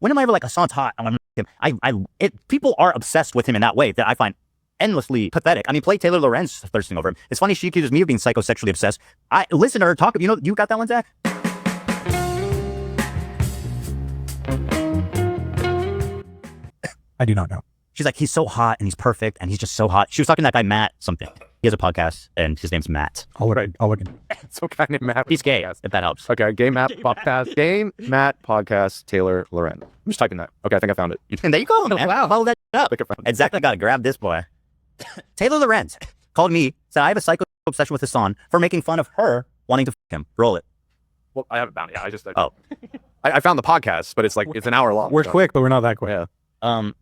when am I ever like, Hasan's hot, I want to him? People are obsessed with him in that way that I find endlessly pathetic. I mean, play Taylor Lorenz thirsting over him. It's funny she accuses me of being psychosexually obsessed. I listen to her talk. You got that one, Zach? I do not know. She's like, he's so hot and he's perfect and he's just so hot. She was talking to that guy, Matt something. He has a podcast and his name's Matt. I'll look at Some kind of Matt. He's gay, if that helps. Okay, gay Matt podcast. Gay Matt podcast, Taylor Lorenz. I'm just typing that. Okay, I think I found it. And there you go. Wow. Follow that up. Exactly. Got to grab this boy. Taylor Lorenz called me, said I have a psycho obsession with Hasan for making fun of her wanting to f him. Roll it. Well, I haven't found it. Yeah, I found the podcast, but it's an hour long. We're quick, but we're not that quick. Yeah. I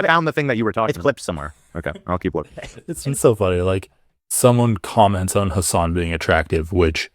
found the thing that you were talking It's clipped somewhere. Okay, I'll keep looking. It's so funny. Like, someone comments on Hasan being attractive, which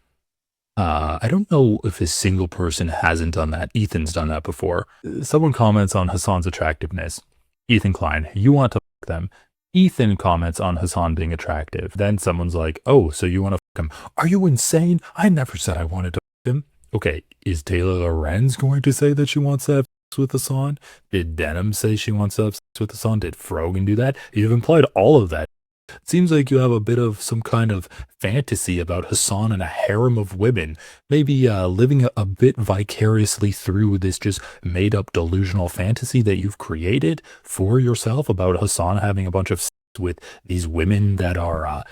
I don't know if a single person hasn't done that. Ethan's done that before. Someone comments on Hasan's attractiveness. Ethan Klein, you want to f them. Ethan comments on Hasan being attractive. Then someone's like, oh, so you want to f him. Are you insane? I never said I wanted to f him. Okay, is Taylor Lorenz going to say that she wants to have sex with Hasan? Did Denim say she wants to have sex with Hasan? Did Frogan do that? You've implied all of that. It seems like you have a bit of some kind of fantasy about Hasan and a harem of women, maybe living a bit vicariously through this just made-up delusional fantasy that you've created for yourself about Hasan having a bunch of sex with these women that are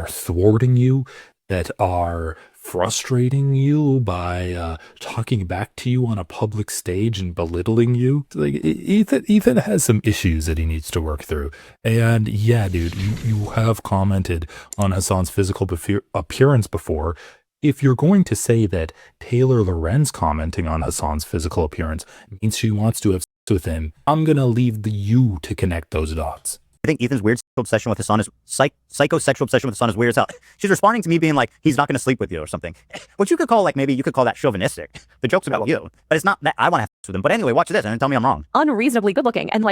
thwarting you, that are frustrating you by talking back to you on a public stage and belittling you. Like, Ethan has some issues that he needs to work through. And yeah, dude, you have commented on Hasan's physical appearance before. If you're going to say that Taylor Lorenz commenting on Hasan's physical appearance means she wants to have sex with him, I'm gonna leave you to connect those dots. I think Ethan's weird obsession with Hasan is psychosexual obsession with Hasan is weird as hell. She's responding to me being like, he's not going to sleep with you or something, which you could call maybe you could call that chauvinistic. The joke's about you, but it's not that I want to have sex with him. But anyway, watch this and then tell me I'm wrong. Unreasonably good looking and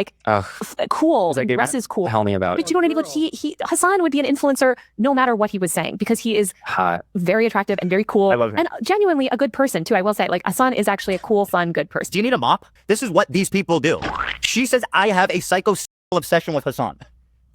cool. Dresses cool. Tell me about it. But you know what I mean? Like Hasan would be an influencer no matter what he was saying because he is hot, very attractive and very cool. I love him. And genuinely a good person too. I will say, like, Hasan is actually a cool, fun, good person. Do you need a mop? This is what these people do. She says I have a psychosexual obsession with Hasan.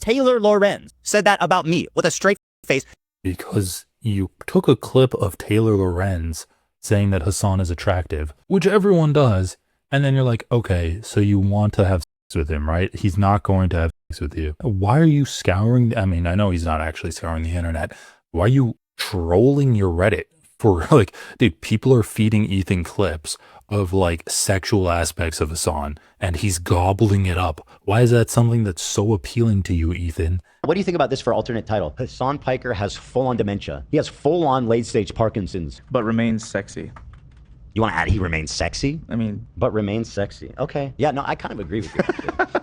Taylor Lorenz said that about me with a straight face. Because you took a clip of Taylor Lorenz saying that Hasan is attractive, which everyone does, and then you're like, okay, so you want to have sex with him, right? He's not going to have sex with you. Why are you scouring? I mean, I know he's not actually scouring the internet. Why are you trolling your Reddit for, like, dude, people are feeding Ethan clips of like sexual aspects of Hasan and he's gobbling it up. Why is that something that's so appealing to you, Ethan? What do you think about this for alternate title? Hasan Piker has full-on dementia. He has full-on late-stage Parkinson's. But remains sexy. You want to add he remains sexy? I mean... But remains sexy. Okay. Yeah, no, I kind of agree with you.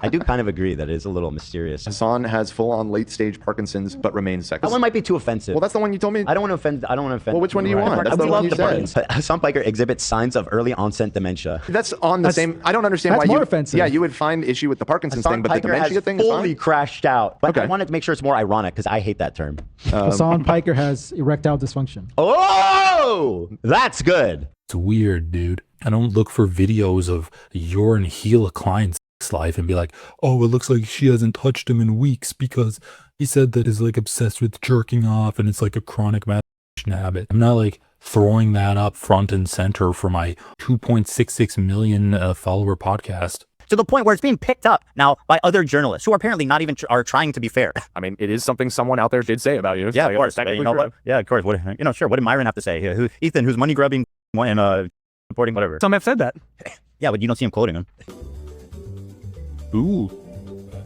I do kind of agree that it is a little mysterious. Hasan has full-on late-stage Parkinson's, but remains sexy. That one might be too offensive. Well, that's the one you told me. I don't want to offend. Well, which one do you want? That's the one you said. Hasan Piker exhibits signs of early onset dementia. That's on the same. I don't understand why more offensive. Yeah, you would find issue with the Parkinson's thing, but the dementia thing is fully fine. crashed out. But Okay. I wanted to make sure it's more ironic because I hate that term. Hasan Piker has erectile dysfunction. Oh, that's good. It's weird, dude. I don't look for videos of your and Gila Klein's sex life and be like, oh, it looks like she hasn't touched him in weeks because he said that he's like obsessed with jerking off and it's like a chronic masturbation habit. I'm not like throwing that up front and center for my 2.66 million follower podcast. To the point where it's being picked up now by other journalists who are apparently not even are trying to be fair. I mean, it is something someone out there did say about you. Yeah, of course. You know what? Yeah, of course. What, sure. What did Myron have to say? Ethan, who's money grubbing and supporting whatever. Some have said that. Yeah, but you don't see him quoting him. Ooh,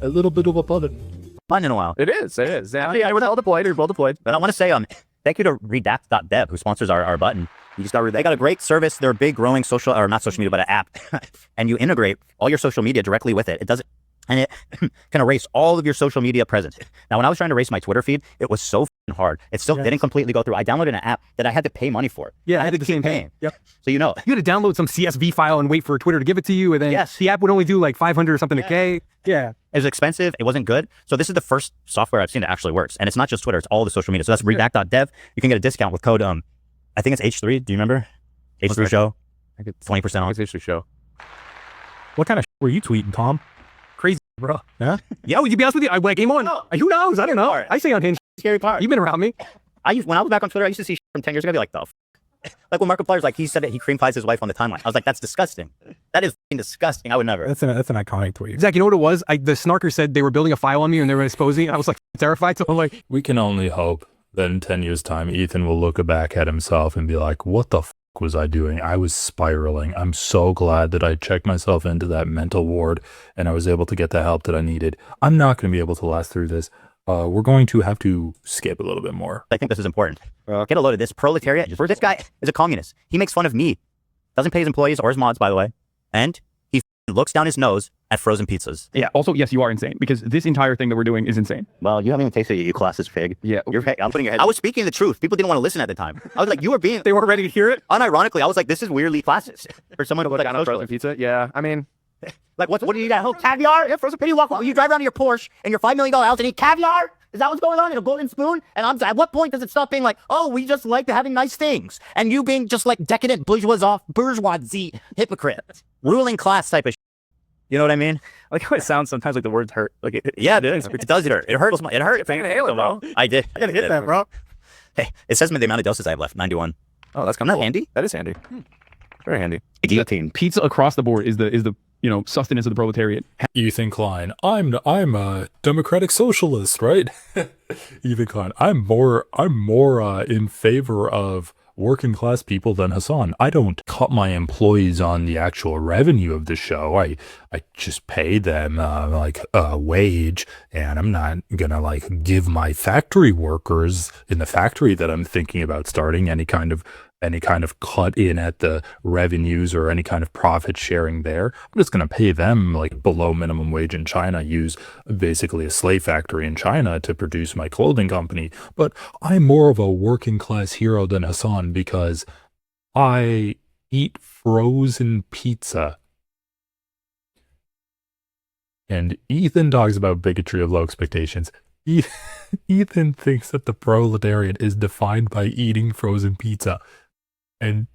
a little bit of a button. Fun in a while. It is. Yeah, well deployed. Well deployed. But I want to say thank you to redact.dev who sponsors our button. They got a great service. They're a big growing social, or not social media, but an app. And you integrate all your social media directly with it. It doesn't, and it can erase all of your social media presence. Now, when I was trying to erase my Twitter feed, it was so hard. It still didn't completely go through. I downloaded an app that I had to pay money for. Yeah, I had to keep paying. Yep. So you had to download some CSV file and wait for Twitter to give it to you, and then the app would only do like 500 or something a K. Yeah. It was expensive. It wasn't good. So this is the first software I've seen that actually works. And it's not just Twitter. It's all the social media. So that's redact.dev. You can get a discount with code, I think it's H3. Do you remember? H3 show. I get 20% off. H3 show. What kind of shit were you tweeting, Tom? Crazy, bro. Yeah? Yeah, would you be honest with you? I game on. Who knows? I don't know. I say unhinged. Scary part. You've been around me. When I was back on Twitter, I used to see shit from 10 years ago. I'd be like, the like when Markiplier's like, he said that he cream pies his wife on the timeline. I was like, that's disgusting. That is disgusting. I would never. That's an iconic tweet. Zach, you know what it was? The snarkers said they were building a file on me and they were exposing it. I was like terrified. So I'm like, we can only hope that in 10 years time, Ethan will look back at himself and be like, what the was I doing? I was spiraling. I'm so glad that I checked myself into that mental ward and I was able to get the help that I needed. I'm not going to be able to last through this. We're going to have to skip a little bit more. I think this is important. Get a load of this proletariat. This guy is a communist. He makes fun of me. Doesn't pay his employees or his mods, by the way. And he looks down his nose at frozen pizzas. Yeah. Also, yes, you are insane because this entire thing that we're doing is insane. Well, you haven't even tasted it, you classist pig. Yeah. I'm putting your head. I was speaking the truth. People didn't want to listen at the time. I was like, you were being. They weren't ready to hear it. Unironically, I was like, this is weirdly classist for someone to look down on frozen pizza. Yeah. I mean, like, what do you eat at home? Caviar? Yeah, frozen pizza. You drive around in your Porsche in your $5 million house and eat caviar? Is that what's going on in a golden spoon? And at what point does it stop being like, oh, we just like having nice things, and you being just like decadent bourgeoisie hypocrite, ruling class type of shit. You know what I mean? I like how it sounds sometimes like the words hurt. Like it does. It does hurt. It hurts. It hurt. Bro. I did. I gotta hit that, bro. Hey, it says the amount of doses I have left. 91. Oh, that's kind of handy. That is handy. Very handy. Guillotine. Pizza across the board is the sustenance of the proletariat. Ethan Klein, I'm a democratic socialist, right? Ethan Klein, I'm more in favor of working class people than Hasan. I don't cut my employees on the actual revenue of the show. I just pay them like a wage, and I'm not gonna like give my factory workers in the factory that I'm thinking about starting any kind of cut in at the revenues or any kind of profit sharing there. I'm just going to pay them like below minimum wage in China, use basically a slave factory in China to produce my clothing company. But I'm more of a working class hero than Hasan because I eat frozen pizza. And Ethan talks about bigotry of low expectations. Ethan thinks that the proletariat is defined by eating frozen pizza. And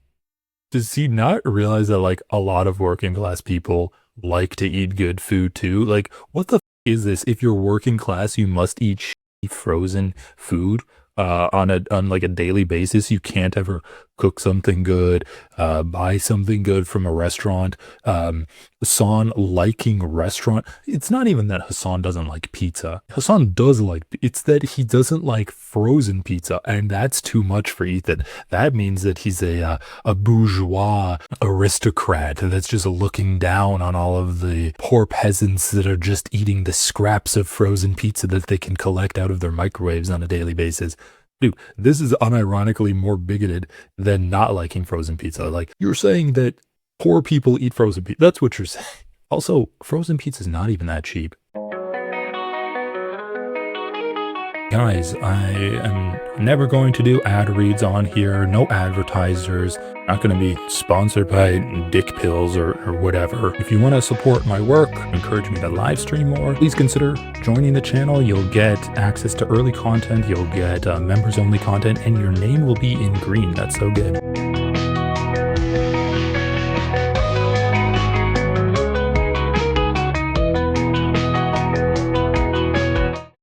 does he not realize that like a lot of working class people like to eat good food too? Like, what the is this? If you're working class, you must eat frozen food on like a daily basis. You can't ever cook something good, buy something good from a restaurant. Hasan liking restaurant. It's not even that Hasan doesn't like pizza. Hasan does like, it's that he doesn't like frozen pizza, and that's too much for Ethan. That means that he's a bourgeois aristocrat that's just looking down on all of the poor peasants that are just eating the scraps of frozen pizza that they can collect out of their microwaves on a daily basis. Dude, this is unironically more bigoted than not liking frozen pizza. Like, you're saying that poor people eat frozen pizza. That's what you're saying. Also, frozen pizza is not even that cheap. Guys, I am never going to do ad reads on here. No advertisers. Not going to be sponsored by dick pills or whatever. If you want to support my work, encourage me to live stream more, please consider joining the channel. You'll get access to early content. You'll get members only content, and your name will be in green. That's so good.